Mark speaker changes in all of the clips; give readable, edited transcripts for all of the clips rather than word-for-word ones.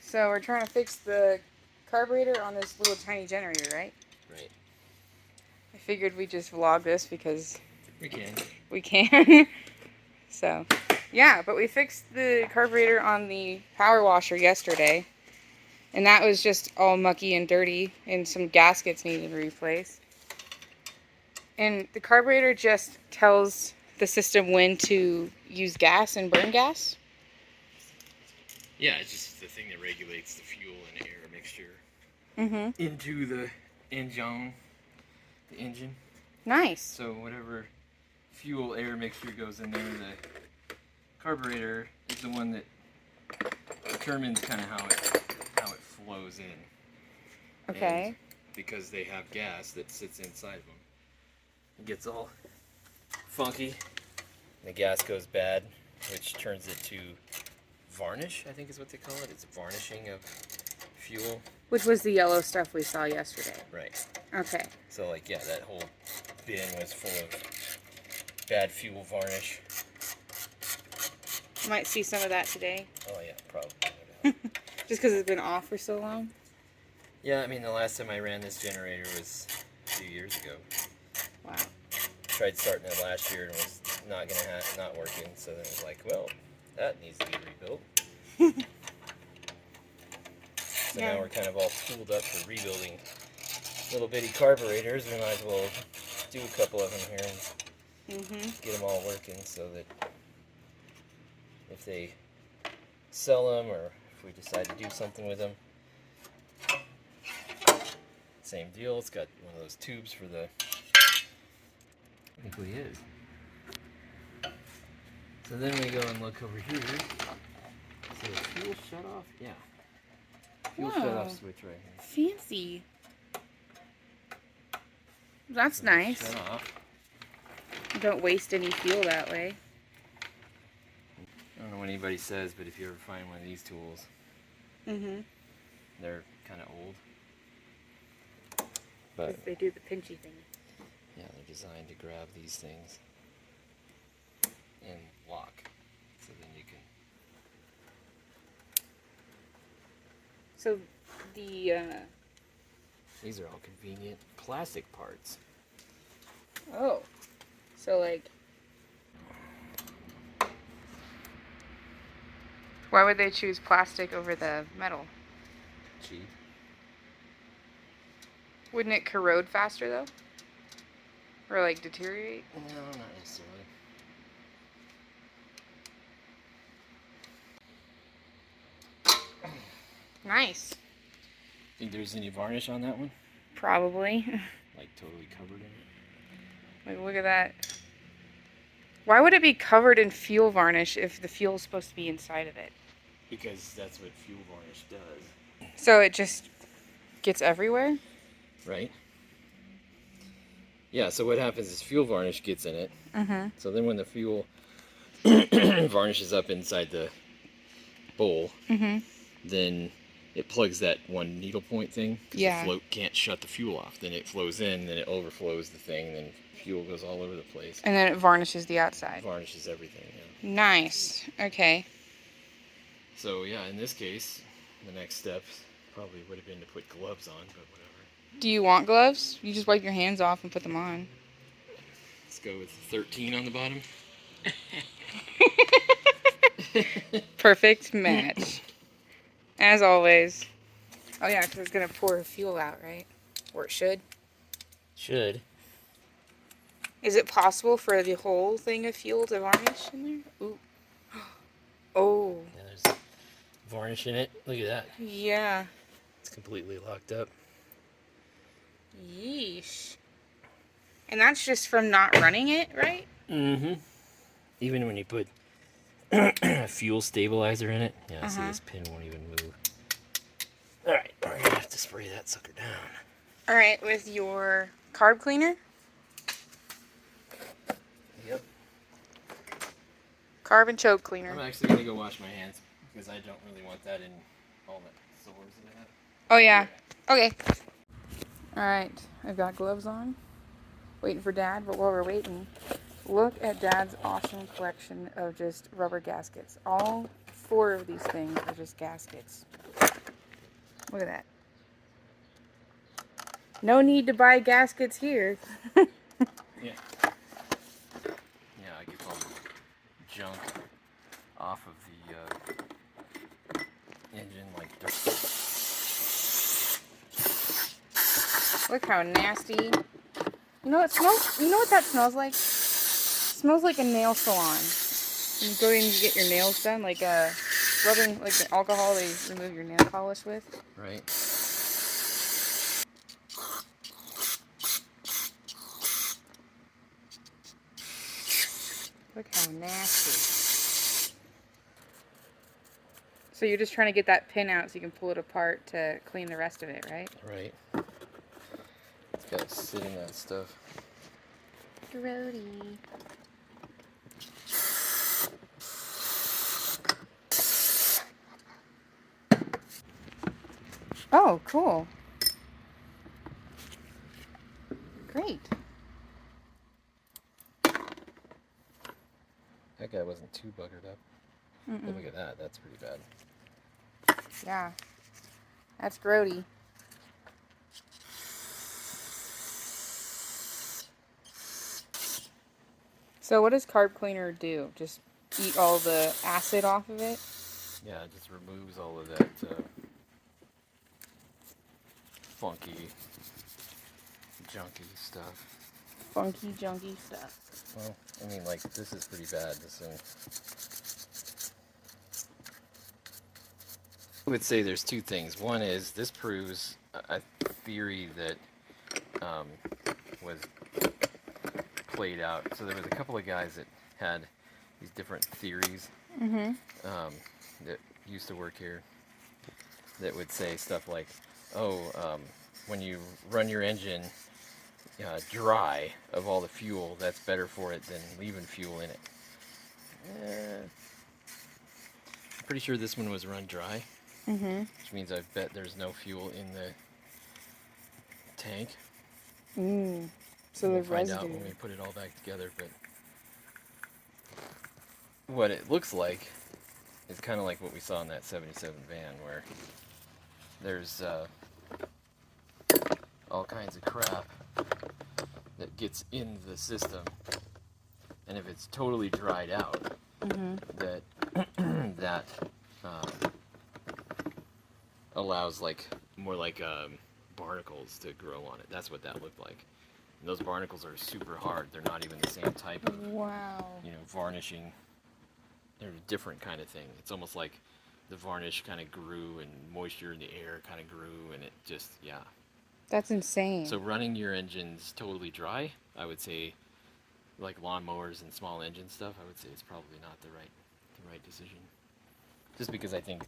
Speaker 1: So we're trying to fix the carburetor on this little tiny generator, right?
Speaker 2: Right.
Speaker 1: I figured we'd just vlog this because
Speaker 2: We can.
Speaker 1: we can. So, yeah, but we fixed the carburetor on the power washer yesterday. And that was just all mucky and dirty, and some gaskets needed replaced. And the carburetor just tells the system when to use gas and burn gas.
Speaker 2: Yeah, it's just the thing that regulates the fuel and air mixture into the engine.
Speaker 1: Nice.
Speaker 2: So whatever fuel air mixture goes in there, the carburetor is the one that determines kind of how it flows in.
Speaker 1: Okay.
Speaker 2: And because they have gas that sits inside of them, it gets all funky. The gas goes bad, which turns it to varnish, I think is what they call it. It's varnishing of fuel.
Speaker 1: Which was the yellow stuff we saw yesterday.
Speaker 2: Right.
Speaker 1: Okay.
Speaker 2: So like, yeah, that whole bin was full of bad fuel varnish.
Speaker 1: Might see some of that today.
Speaker 2: Oh yeah, probably. No doubt.
Speaker 1: Just because it's been off for so long?
Speaker 2: Yeah, I mean, the last time I ran this generator was a few years ago.
Speaker 1: Wow.
Speaker 2: Tried starting it last year and was not working, so then it was like, well, that needs to be rebuilt. So
Speaker 1: Yeah.
Speaker 2: now we're kind of all tooled up for rebuilding little bitty carburetors. We might as well do a couple of them here and get them all working so that if they sell them or if we decide to do something with them, same deal. It's got one of those tubes for the... I think we is. So then we go and look over here. So the fuel shut off? Yeah. Fuel shut off switch right here.
Speaker 1: Fancy. That's
Speaker 2: So
Speaker 1: nice.
Speaker 2: shut off.
Speaker 1: Don't waste any fuel that way.
Speaker 2: I don't know what anybody says, but if you ever find one of these tools, they're kind of old. But
Speaker 1: They do the pinchy thing.
Speaker 2: yeah, they're designed to grab these things and lock. So then you can...
Speaker 1: So the
Speaker 2: These are all convenient plastic parts.
Speaker 1: oh, so like, why would they choose plastic over the metal?
Speaker 2: Cheap.
Speaker 1: Wouldn't it corrode faster though? Or like deteriorate?
Speaker 2: No, not necessarily.
Speaker 1: Nice.
Speaker 2: Think there's any varnish on that one?
Speaker 1: Probably.
Speaker 2: Like totally covered in it?
Speaker 1: Like, look at that. Why would it be covered in fuel varnish if the fuel's supposed to be inside of it?
Speaker 2: Because that's what fuel varnish does.
Speaker 1: So it just gets everywhere?
Speaker 2: Right? Yeah, so what happens is fuel varnish gets in it. So then when the fuel varnishes up inside the bowl, then it plugs that one needle point thing. Because the float can't shut the fuel off. Then it flows in, then it overflows the thing, and then fuel goes all over the place.
Speaker 1: And then it varnishes the outside.
Speaker 2: It varnishes everything, yeah.
Speaker 1: Nice. Okay.
Speaker 2: So yeah, in this case, the next step probably would have been to put gloves on, but whatever.
Speaker 1: Do you want gloves? You just wipe your hands off and put them on.
Speaker 2: Let's go with 13 on the bottom.
Speaker 1: Perfect match. As always. Oh yeah, because it's going to pour fuel out, right? Or it should.
Speaker 2: Should.
Speaker 1: Is it possible for the whole thing of fuel to varnish in there? Ooh. Oh.
Speaker 2: Yeah, there's varnish in it. Look at that.
Speaker 1: Yeah.
Speaker 2: It's completely locked up.
Speaker 1: Yeesh. And that's just from not running it, right?
Speaker 2: Even when you put a fuel stabilizer in it. Yeah, see, this pin won't even move. Alright, we're going to have to spray that sucker down.
Speaker 1: Alright, with your carb cleaner?
Speaker 2: Yep.
Speaker 1: Carb and choke cleaner.
Speaker 2: I'm actually going to go wash my hands because I don't really want that in all the sores that I have.
Speaker 1: Oh yeah. Okay. Alright, I've got gloves on. Waiting for Dad, but while we're waiting, look at Dad's awesome collection of just rubber gaskets. All 4 of these things are just gaskets. Look at that. No need to buy gaskets here.
Speaker 2: Yeah. Yeah, I get all the junk off of the engine like dirt.
Speaker 1: Look how nasty. You know what smells? You know what that smells like? It smells like a nail salon. You go in and you get your nails done, like rubbing like the alcohol they remove your nail polish with.
Speaker 2: Right.
Speaker 1: Look how nasty. So you're just trying to get that pin out so you can pull it apart to clean the rest of it, right?
Speaker 2: Right. It's got to sit in that stuff.
Speaker 1: Grody. Oh, cool. Great.
Speaker 2: That guy wasn't too buggered up. But look at that. That's pretty bad.
Speaker 1: Yeah. That's grody. So what does carb cleaner do? Just eat all the acid off of it?
Speaker 2: Yeah, it just removes all of that funky, junky stuff.
Speaker 1: Funky, junky stuff.
Speaker 2: Well, I mean, like, this is pretty bad, this thing. I would say there's two things. One is, this proves a theory that was played out. So there was a couple of guys that had these different theories that used to work here that would say stuff like, when you run your engine dry of all the fuel, that's better for it than leaving fuel in it. I'm pretty sure this one was run dry, which means I bet there's no fuel in the tank.
Speaker 1: So
Speaker 2: We'll
Speaker 1: the
Speaker 2: find
Speaker 1: residue.
Speaker 2: out when we put it all back together, but what it looks like is kind of like what we saw in that 77 van, where there's all kinds of crap that gets in the system, and if it's totally dried out, that that allows more like barnacles to grow on it. That's what that looked like. And those barnacles are super hard. They're not even the same type of varnishing. They're a different kind of thing. It's almost like the varnish kind of grew and moisture in the air kind of grew, and it just, yeah.
Speaker 1: That's insane.
Speaker 2: So running your engines totally dry, I would say, like lawnmowers and small engine stuff, I would say it's probably not the right decision. Just because I think,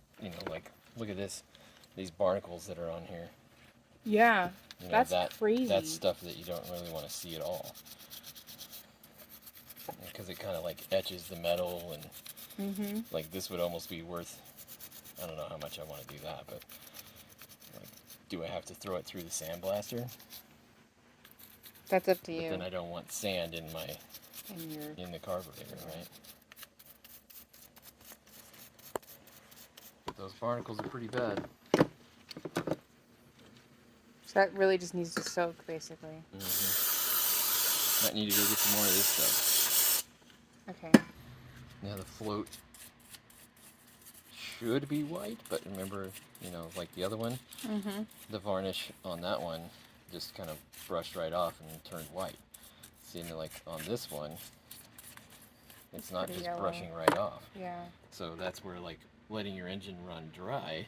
Speaker 2: like, look at this, these barnacles that are on here.
Speaker 1: Yeah, that's crazy.
Speaker 2: That's stuff that you don't really want to see at all. Because it kind of like etches the metal, and like this would almost be worth, I don't know how much I want to do that, but like, do I have to throw it through the sandblaster?
Speaker 1: That's up to you.
Speaker 2: But then I don't want sand in the carburetor, right? But those barnacles are pretty bad.
Speaker 1: So that really just needs to soak, basically.
Speaker 2: Might need to go get some more of this stuff.
Speaker 1: Okay.
Speaker 2: Now the float should be white, but remember, like the other one, the varnish on that one just kind of brushed right off and turned white. See, like on this one, it's not just
Speaker 1: yellow.
Speaker 2: brushing right off.
Speaker 1: Yeah.
Speaker 2: So that's where, like, letting your engine run dry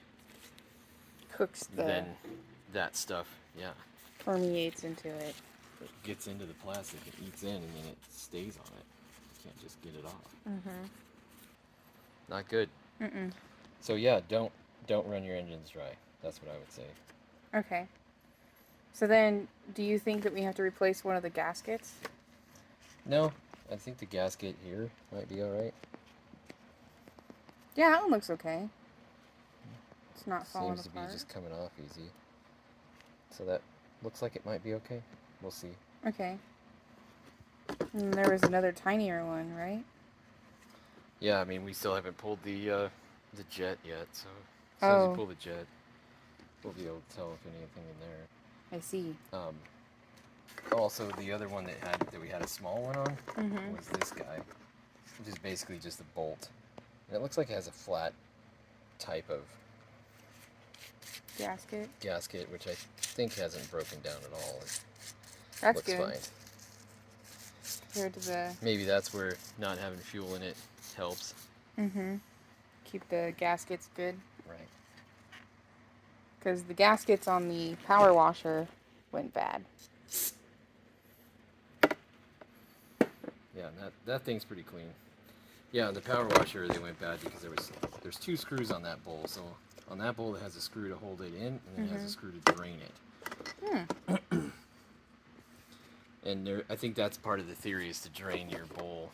Speaker 1: Cooks
Speaker 2: then that stuff,
Speaker 1: permeates into it.
Speaker 2: it gets into the plastic, it eats in, and then it stays on it. You can't just get it off. Not good. So yeah, don't run your engines dry. That's what I would say.
Speaker 1: Okay. So then, do you think that we have to replace one of the gaskets?
Speaker 2: No, I think the gasket here might be alright.
Speaker 1: Yeah, that one looks okay. It's not falling
Speaker 2: Seems to
Speaker 1: apart.
Speaker 2: be just coming off easy. So that looks like it might be okay. We'll see.
Speaker 1: Okay. And there was another tinier one, right?
Speaker 2: Yeah, I mean, we still haven't pulled the jet yet, so as soon as you pull the jet, we'll be able to tell if anything in there.
Speaker 1: I see.
Speaker 2: Also, the other one that we had a small one on was this guy, which is basically just a bolt. And it looks like it has a flat type of gasket, which I think hasn't broken down at all.
Speaker 1: That's
Speaker 2: looks
Speaker 1: good.
Speaker 2: fine.
Speaker 1: Compared to the...
Speaker 2: Maybe that's where not having fuel in it helps.
Speaker 1: Keep the gaskets good.
Speaker 2: Right.
Speaker 1: Because the gaskets on the power washer went bad.
Speaker 2: Yeah, that thing's pretty clean. Yeah, the power washer, they went bad because there's 2 screws on that bowl. So on that bowl, it has a screw to hold it in, and then it has a screw to drain it. And I think that's part of the theory, is to drain your bowl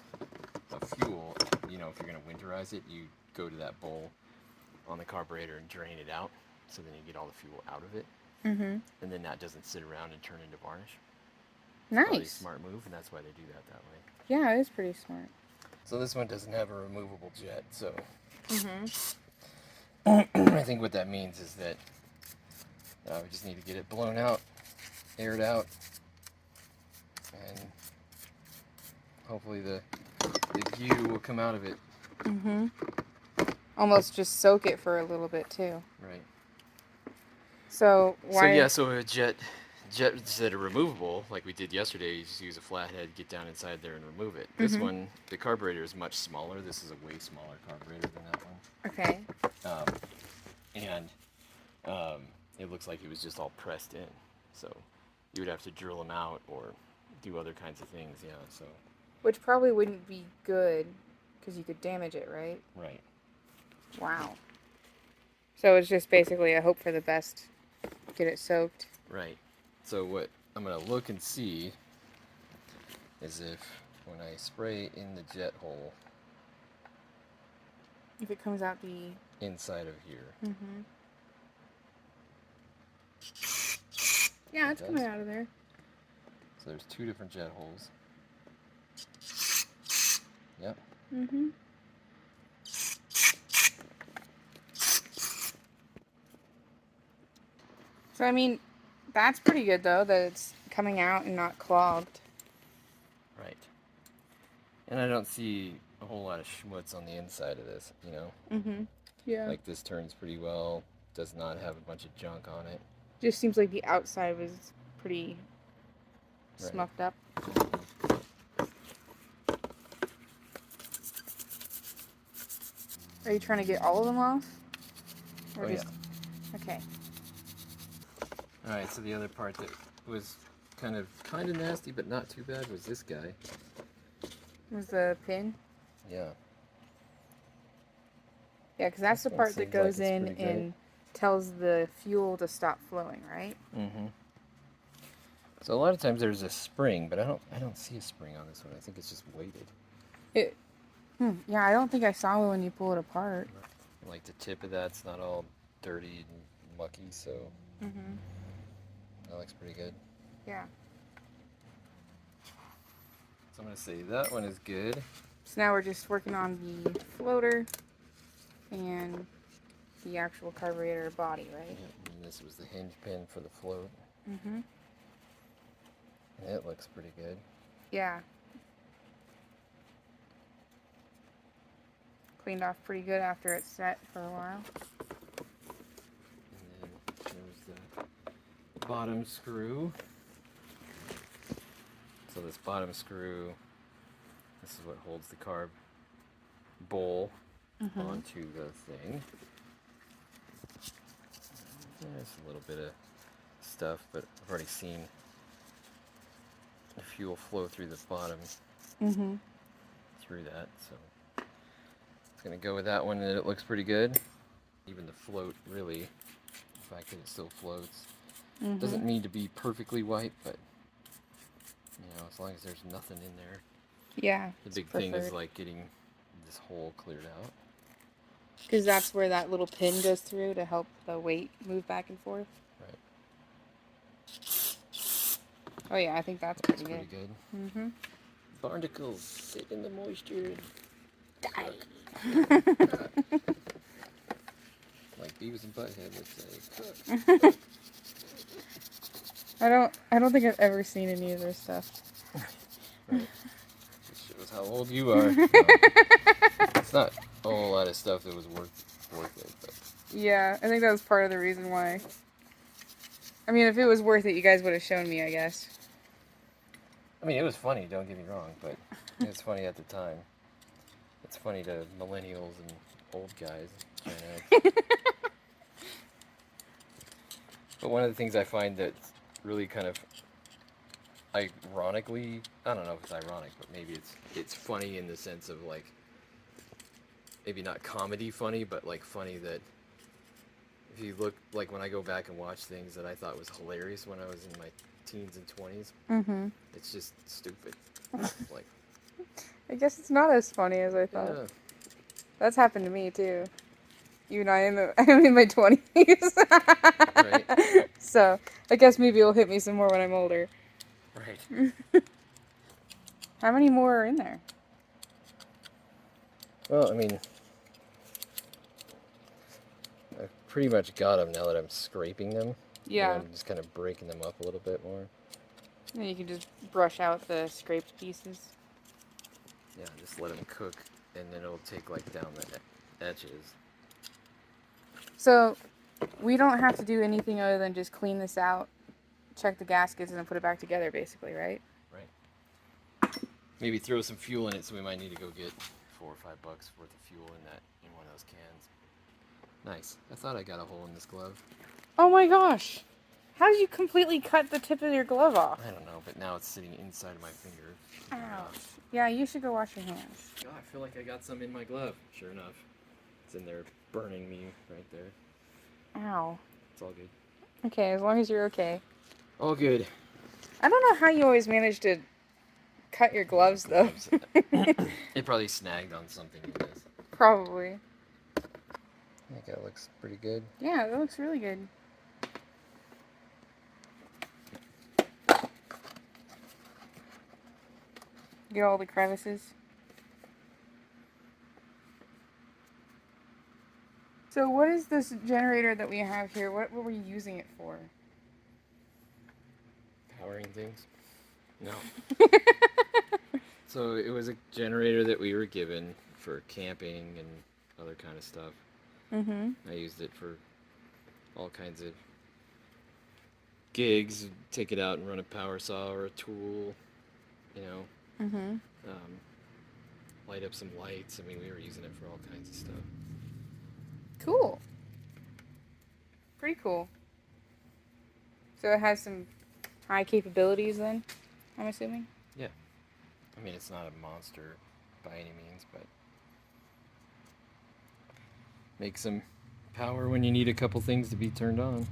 Speaker 2: of fuel. You know, if you're going to winterize it, you go to that bowl on the carburetor and drain it out, so then you get all the fuel out of it. And then that doesn't sit around and turn into varnish.
Speaker 1: Nice.
Speaker 2: Probably a smart move, and that's why they do that way.
Speaker 1: Yeah, it is pretty smart.
Speaker 2: So this one doesn't have a removable jet, so I think what that means is that we just need to get it blown out, aired out, and hopefully the goo will come out of it.
Speaker 1: Almost just soak it for a little bit too.
Speaker 2: Right.
Speaker 1: So why?
Speaker 2: So a jets that are removable, like we did yesterday, you just use a flathead, get down inside there and remove it. This one, the carburetor is much smaller. This is a way smaller carburetor than that one.
Speaker 1: Okay.
Speaker 2: It looks like it was just all pressed in. So you would have to drill them out or do other kinds of things, yeah. So.
Speaker 1: Which probably wouldn't be good because you could damage it, right?
Speaker 2: Right.
Speaker 1: Wow. So it's just basically a hope for the best. Get it soaked.
Speaker 2: Right. So what I'm going to look and see is if when I spray in the jet hole,
Speaker 1: if it comes out the
Speaker 2: inside of here.
Speaker 1: Yeah, it's coming out of there.
Speaker 2: So there's 2 different jet holes. Yep.
Speaker 1: So I mean, that's pretty good though, that it's coming out and not clogged.
Speaker 2: Right. And I don't see a whole lot of schmutz on the inside of this, you know?
Speaker 1: Yeah.
Speaker 2: Like this turns pretty well, does not have a bunch of junk on it.
Speaker 1: Just seems like the outside was pretty smucked up. Are you trying to get all of them off? Or
Speaker 2: Oh,
Speaker 1: just... Okay.
Speaker 2: Alright, so the other part that was kind of nasty but not too bad was this guy.
Speaker 1: Was the pin?
Speaker 2: Yeah.
Speaker 1: Yeah, because that's the part that goes in and tells the fuel to stop flowing, right?
Speaker 2: So a lot of times there's a spring, but I don't see a spring on this one. I think it's just weighted.
Speaker 1: Yeah, I don't think I saw one when you pull it apart.
Speaker 2: Like the tip of that's not all dirty and mucky, so that looks pretty good.
Speaker 1: Yeah.
Speaker 2: So I'm going to say that one is good.
Speaker 1: So now we're just working on the floater and the actual carburetor body, right?
Speaker 2: Yeah, and this was the hinge pin for the float. It looks pretty good.
Speaker 1: Yeah. Cleaned off pretty good after it's set for a while.
Speaker 2: And then there's the bottom screw. So this bottom screw, this is what holds the carb bowl onto the thing. There's a little bit of stuff, but I've already seen the fuel flow through the bottom through that, so it's going to go with that one, and it looks pretty good. Even the float, really, the fact that it still floats. Doesn't need to be perfectly white, but you know, as long as there's nothing in there.
Speaker 1: Yeah.
Speaker 2: The big thing is like getting this hole cleared out.
Speaker 1: Because that's where that little pin goes through to help the weight move back and forth.
Speaker 2: Right.
Speaker 1: Oh yeah, I think that's pretty
Speaker 2: Pretty good. Barnacles sit in the moisture and die. Like Beavis and Butthead would say, cook.
Speaker 1: I don't think I've ever seen any of their stuff.
Speaker 2: Right. Just shows how old you are. It's not a whole lot of stuff that was worth it, but
Speaker 1: Yeah, I think that was part of the reason why. I mean, if it was worth it, you guys would have shown me, I guess.
Speaker 2: I mean, it was funny, don't get me wrong, but it was funny at the time. It's funny to millennials and old guys. But one of the things I find that's really kind of ironically, I don't know if it's ironic, but maybe it's funny in the sense of like, maybe not comedy funny, but like funny that if you look, like when I go back and watch things that I thought was hilarious when I was in my teens and 20s, it's just stupid. Like,
Speaker 1: I guess it's not as funny as I thought.
Speaker 2: yeah.
Speaker 1: That's happened to me too. I'm in my 20s.
Speaker 2: Right.
Speaker 1: So I guess maybe it'll hit me some more when I'm older.
Speaker 2: Right.
Speaker 1: How many more are in there?
Speaker 2: Well, I mean, I've pretty much got them now that I'm scraping them.
Speaker 1: Yeah.
Speaker 2: And I'm just kind of breaking them up a little bit more.
Speaker 1: And you can just brush out the scraped pieces.
Speaker 2: Yeah, just let them cook, and then it'll take like down the edges.
Speaker 1: So we don't have to do anything other than just clean this out, check the gaskets, and then put it back together, basically, right?
Speaker 2: Right. Maybe throw some fuel in it, so we might need to go get $4 or $5 worth of fuel in one of those cans. Nice. I thought I got a hole in this glove.
Speaker 1: Oh my gosh! How did you completely cut the tip of your glove off?
Speaker 2: I don't know, but now it's sitting inside of my finger.
Speaker 1: Ouch. Yeah, you should go wash your hands.
Speaker 2: God, I feel like I got some in my glove. Sure enough. It's in there burning me right there.
Speaker 1: Ow.
Speaker 2: It's all good.
Speaker 1: Okay, as long as you're okay.
Speaker 2: All good.
Speaker 1: I don't know how you always manage to cut your gloves, though.
Speaker 2: It probably snagged on something in this.
Speaker 1: Probably.
Speaker 2: I think that looks pretty good.
Speaker 1: Yeah, that looks really good. Get all the crevices. So what is this generator that we have here? What were we using it for?
Speaker 2: Powering things? No. So it was a generator that we were given for camping and other kind of stuff. I used it for all kinds of gigs. Take it out and run a power saw or a tool, you know. Light up some lights. I mean, we were using it for all kinds of stuff.
Speaker 1: Cool. Pretty cool. So it has some high capabilities then, I'm assuming?
Speaker 2: Yeah. I mean, it's not a monster by any means, but makes some power when you need a couple things to be turned on.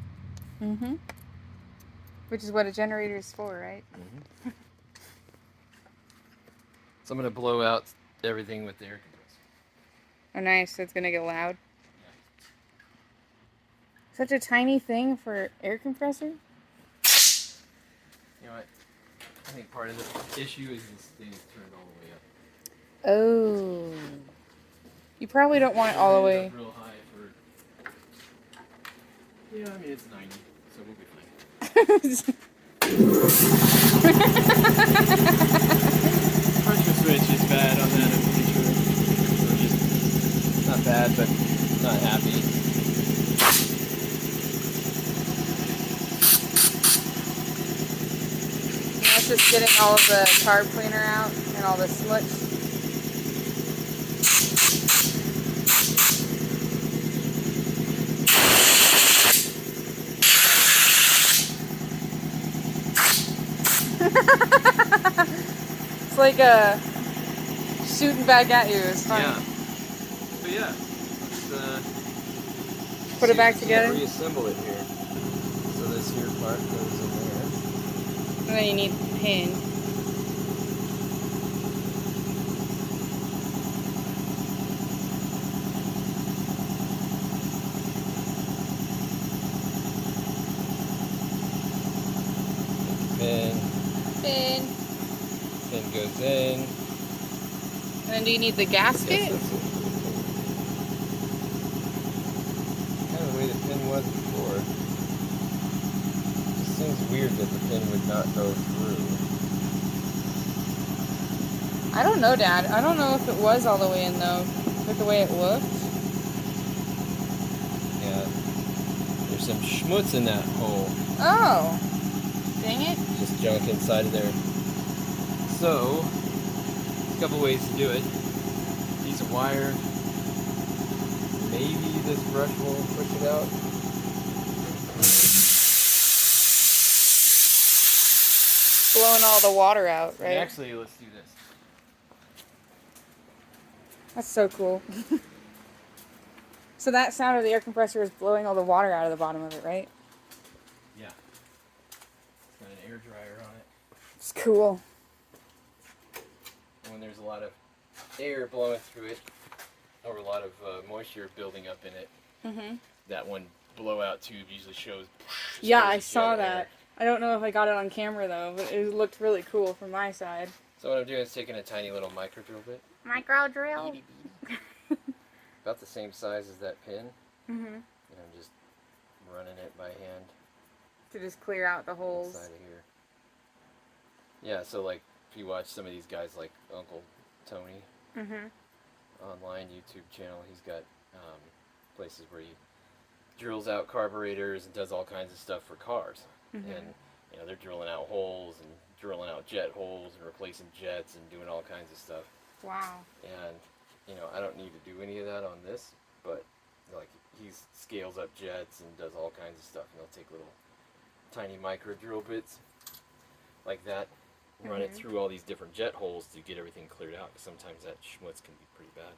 Speaker 1: Which is what a generator is for, right?
Speaker 2: So I'm going to blow out everything with the air compressor.
Speaker 1: Oh, nice. So it's going to get loud. Such a tiny thing for air compressor?
Speaker 2: You know what? I think part of the issue is this thing is turned all the way up.
Speaker 1: Oh. You probably don't want it all the way.
Speaker 2: Real high for... Yeah, I mean, it's 90, so we'll be fine. Pressure switch is bad on that, I'm pretty sure. Or just not bad, but not happy.
Speaker 1: That's just getting all of the carb cleaner out and all the smuts. It's like shooting back at you. It's fun.
Speaker 2: Yeah. But yeah, let's
Speaker 1: put it back together.
Speaker 2: Reassemble it here. So this here part goes in there.
Speaker 1: And then you need the pin. Pin.
Speaker 2: Pin goes in.
Speaker 1: And then do you need the gasket?
Speaker 2: Yes, kind of the way was weird that the pin would not go through.
Speaker 1: I don't know, Dad. I don't know if it was all the way in, though, with the way it looked.
Speaker 2: Yeah. There's some schmutz in that hole.
Speaker 1: Oh. Dang it.
Speaker 2: Just junk inside of there. So, a couple ways to do it. Piece of wire. Maybe this brush will push it out.
Speaker 1: Blowing all the water out, right?
Speaker 2: And actually, let's do this.
Speaker 1: That's so cool. So that sound of the air compressor is blowing all the water out of the bottom of it, right?
Speaker 2: Yeah. It's got an air dryer on it.
Speaker 1: It's cool.
Speaker 2: And when there's a lot of air blowing through it, or a lot of moisture building up in it, that one blowout tube usually shows.
Speaker 1: Yeah, I saw that. I don't know if I got it on camera though, but it looked really cool from my side.
Speaker 2: So what I'm doing is taking a tiny little micro drill bit.
Speaker 1: Micro drill?
Speaker 2: About the same size as that pin.
Speaker 1: And
Speaker 2: And I'm just running it by hand.
Speaker 1: to just clear out the holes.
Speaker 2: Inside of here. Yeah, so like if you watch some of these guys like Uncle Tony online YouTube channel, he's got places where he drills out carburetors and does all kinds of stuff for cars. And you know, they're drilling out holes and drilling out jet holes and replacing jets and doing all kinds of stuff.
Speaker 1: Wow.
Speaker 2: And you know, I don't need to do any of that on this, but like he scales up jets and does all kinds of stuff, and he'll take little tiny micro drill bits like that, run it through all these different jet holes to get everything cleared out, because sometimes that schmutz can be pretty bad.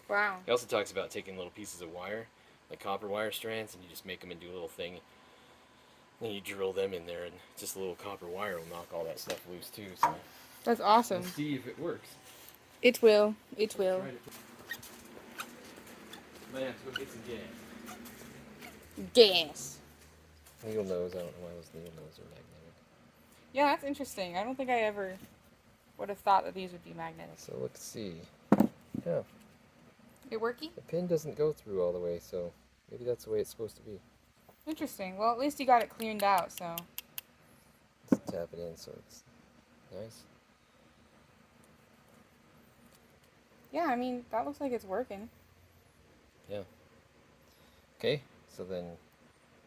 Speaker 1: Wow.
Speaker 2: He also talks about taking little pieces of wire, like copper wire strands, and you just make them into a little thing. Then you drill them in there, and just a little copper wire will knock all that stuff loose too. So
Speaker 1: That's awesome.
Speaker 2: let's see if it works.
Speaker 1: It will. It will.
Speaker 2: Might have to go get some gas.
Speaker 1: Gas.
Speaker 2: Needle nose. I don't know why those needle nose are magnetic.
Speaker 1: Yeah, that's interesting. I don't think I ever would have thought that these would be magnetic.
Speaker 2: So let's see. Yeah,
Speaker 1: It worky?
Speaker 2: the pin doesn't go through all the way, so maybe that's the way it's supposed to be.
Speaker 1: Interesting. Well, at least you got it cleaned out, so.
Speaker 2: Let's tap it in so it's nice.
Speaker 1: Yeah, I mean, that looks like it's working.
Speaker 2: Yeah. Okay, so then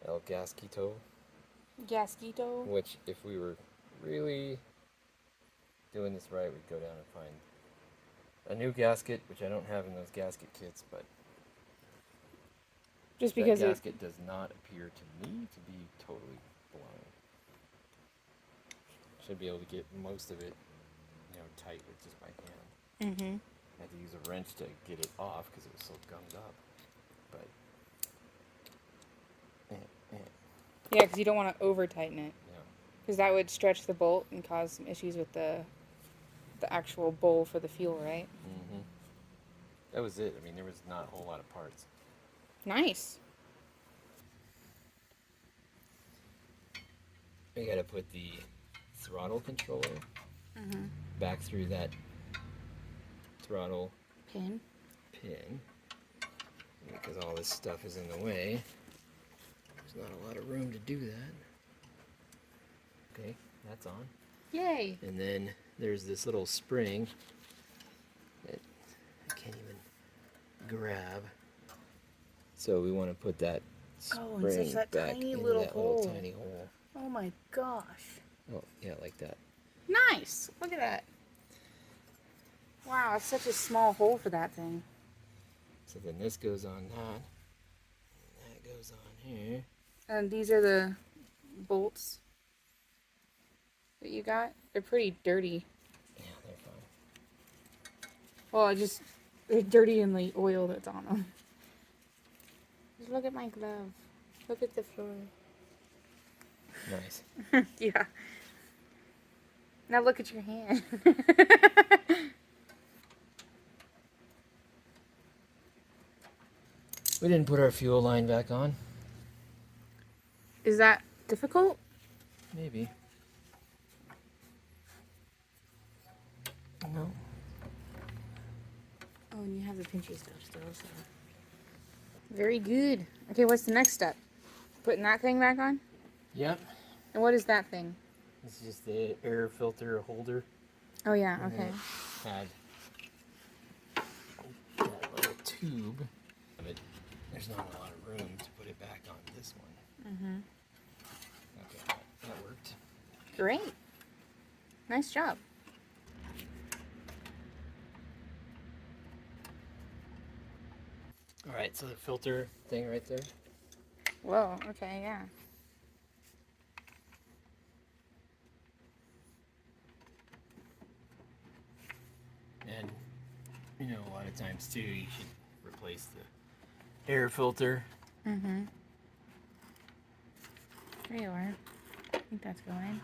Speaker 2: El Gasquito,
Speaker 1: Gasquito.
Speaker 2: which if we were really doing this right, we'd go down and find a new gasket, which I don't have in those gasket kits, but
Speaker 1: Just
Speaker 2: that
Speaker 1: because
Speaker 2: gasket does not appear to me to be totally blown. Should be able to get most of it, you know, tight with just by hand. I had to use a wrench to get it off because it was so gummed up. But
Speaker 1: Yeah, because you don't want to over tighten it.
Speaker 2: yeah,
Speaker 1: Because that would stretch the bolt and cause some issues with the actual bowl for the fuel, right?
Speaker 2: that was it. I mean, there was not a whole lot of parts.
Speaker 1: Nice.
Speaker 2: We got to put the throttle controller back through that throttle
Speaker 1: Pin.
Speaker 2: pin because all this stuff is in the way. There's not a lot of room to do that. Okay, that's on.
Speaker 1: Yay.
Speaker 2: And then there's this little spring that I can't even grab. So we want to put that
Speaker 1: Oh, in
Speaker 2: spring
Speaker 1: such that
Speaker 2: back
Speaker 1: tiny
Speaker 2: into
Speaker 1: little
Speaker 2: that
Speaker 1: hole.
Speaker 2: little tiny hole.
Speaker 1: Oh my gosh.
Speaker 2: Oh, yeah, like that.
Speaker 1: Nice. Look at that. Wow, it's such a small hole for that thing.
Speaker 2: So then this goes on that. And that goes on here.
Speaker 1: And these are the bolts that you got. They're pretty dirty.
Speaker 2: Yeah, they're fine.
Speaker 1: Well, they're dirty in the oil that's on them. Just look at my glove. Look at the floor.
Speaker 2: Nice.
Speaker 1: Yeah. Now look at your hand.
Speaker 2: We didn't put our fuel line back on.
Speaker 1: Is that difficult?
Speaker 2: Maybe. No.
Speaker 1: Oh, and you have the pinchy stuff still, so. Very good. Okay, what's the next step? Putting that thing back on?
Speaker 2: Yep.
Speaker 1: And what is that thing?
Speaker 2: This is just the air filter holder.
Speaker 1: Oh yeah,
Speaker 2: And
Speaker 1: okay.
Speaker 2: it had that little tube. But there's not a lot of room to put it back on this one.
Speaker 1: Mm-hmm.
Speaker 2: Okay, that worked.
Speaker 1: Great. Nice job.
Speaker 2: All right, so the filter thing right there.
Speaker 1: Whoa, okay, yeah.
Speaker 2: And, you know, a lot of times too, you should replace the air filter.
Speaker 1: Mm-hmm. There you are. I think that's going.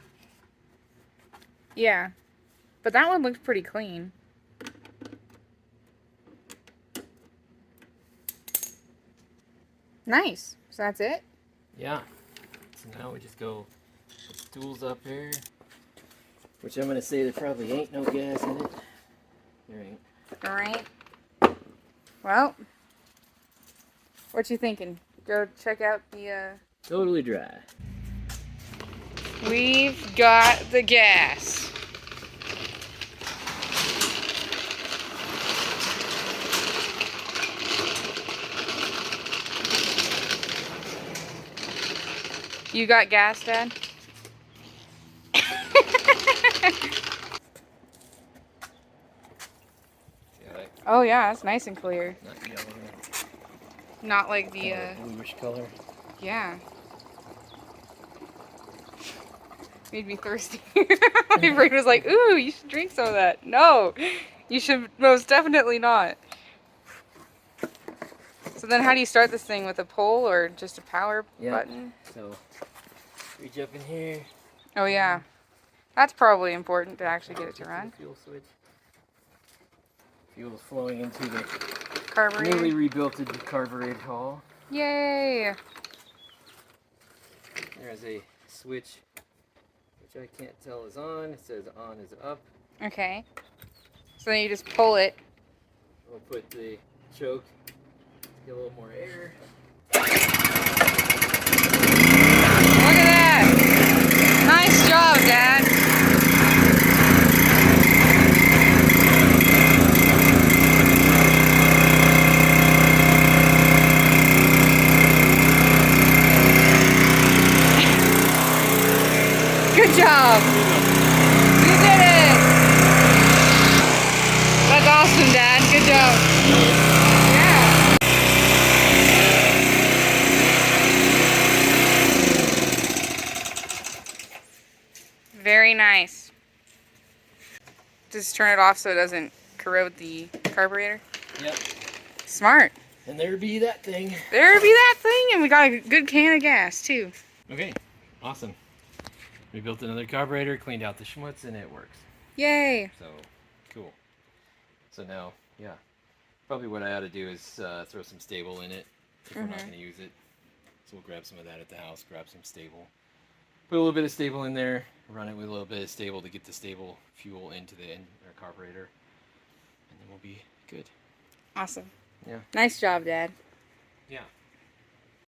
Speaker 1: Yeah. But that one looks pretty clean. Nice. So that's it?
Speaker 2: Yeah. So now we just go put the tools up here. Which I'm going to say there probably ain't no gas in it. There ain't.
Speaker 1: All right. Well, what you thinking? Go check out the,
Speaker 2: Totally dry.
Speaker 1: We've got the gas. You got gas, Dad? Oh yeah, it's nice and clear.
Speaker 2: Not yellow.
Speaker 1: Not like the,
Speaker 2: bluish color.
Speaker 1: yeah. Made me thirsty. My brain was like, ooh, you should drink some of that. No, you should most definitely not. So then how do you start this thing? With a pole or just a power button?
Speaker 2: So, reach up in here.
Speaker 1: Oh yeah. That's probably important to actually get it to run.
Speaker 2: Fuel switch. Fuel is flowing into the
Speaker 1: Carburetor.
Speaker 2: newly rebuilt carburetor hall.
Speaker 1: Yay!
Speaker 2: There's a switch, which I can't tell is on. It says on is up.
Speaker 1: Okay. So then you just pull it.
Speaker 2: We'll put the choke to get a little more air.
Speaker 1: Look at that! Nice job, Dad. Good job! You did it! That's awesome, Dad. Good job. Yeah. Very nice. Just turn it off so it doesn't corrode the carburetor.
Speaker 2: Yep.
Speaker 1: Smart.
Speaker 2: And there be that thing.
Speaker 1: There be that thing, and we got a good can of gas, too.
Speaker 2: Okay, awesome. We built another carburetor, cleaned out the schmutz, and it works.
Speaker 1: Yay.
Speaker 2: So, cool. So now, yeah. Probably what I ought to do is throw some stable in it if we're not going to use it. So we'll grab some of that at the house, grab some stable. Put a little bit of stable in there, run it with a little bit of stable to get the stable fuel into our carburetor. And then we'll be good.
Speaker 1: Awesome.
Speaker 2: Yeah.
Speaker 1: Nice job, Dad.
Speaker 2: Yeah.